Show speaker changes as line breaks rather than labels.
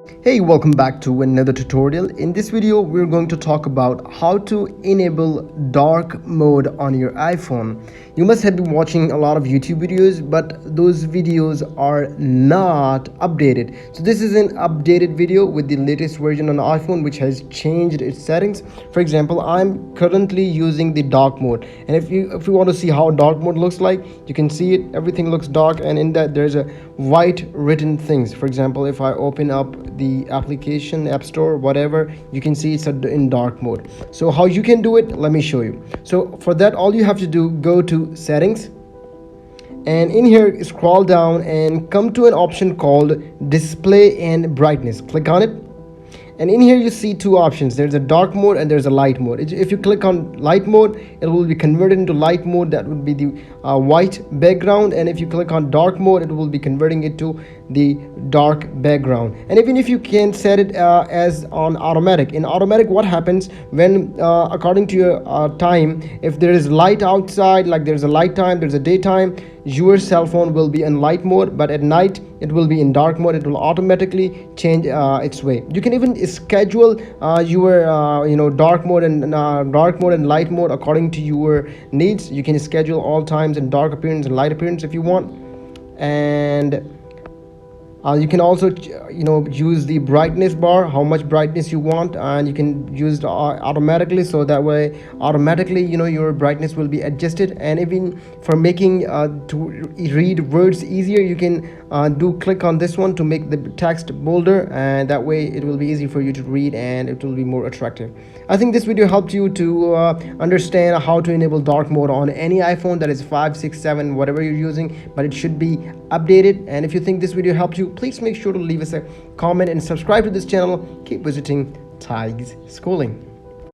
Hey, welcome back to another tutorial. In this video, we're going to talk about how to enable dark mode on your iPhone. You must have been watching a lot of YouTube videos, but those videos are not updated. So this is an updated video with the latest version on the iPhone, which has changed its settings. For example, I'm currently using the dark mode, and if you want to see how dark mode looks like, you can see it. Everything looks dark, and in that there's a white written things. For example, if I open up the application, app store, whatever, you can see it's in dark mode. So how you can do it, let me show you. So for that, all you have to do, go to settings, and in here scroll down and come to an option called display and brightness. Click on it, and in here you see two options. There's a dark mode and there's a light mode. If you click on light mode, it will be converted into light mode. That would be the white background, and if you click on dark mode, it will be converting it to the dark background. And even if you can set it as on automatic, in automatic, what happens when according to your time, if there is light outside, like there's a light time, there's a daytime, your cell phone will be in light mode, but at night it will be in dark mode. It will automatically change its way. You can even schedule your dark mode and light mode according to your needs. You can schedule all times in dark appearance and light appearance if you want. And you can also use the brightness bar, how much brightness you want, and you can use it automatically, so that way automatically your brightness will be adjusted. And even for making to read words easier, you can click on this one to make the text bolder, and that way it will be easy for you to read and it will be more attractive. I think this video helped you to understand how to enable dark mode on any iPhone that is 5, 6, 7, whatever you're using, but it should be updated. And if you think this video helped you, please make sure to leave us a comment and subscribe to this channel. Keep visiting Tig's Schooling.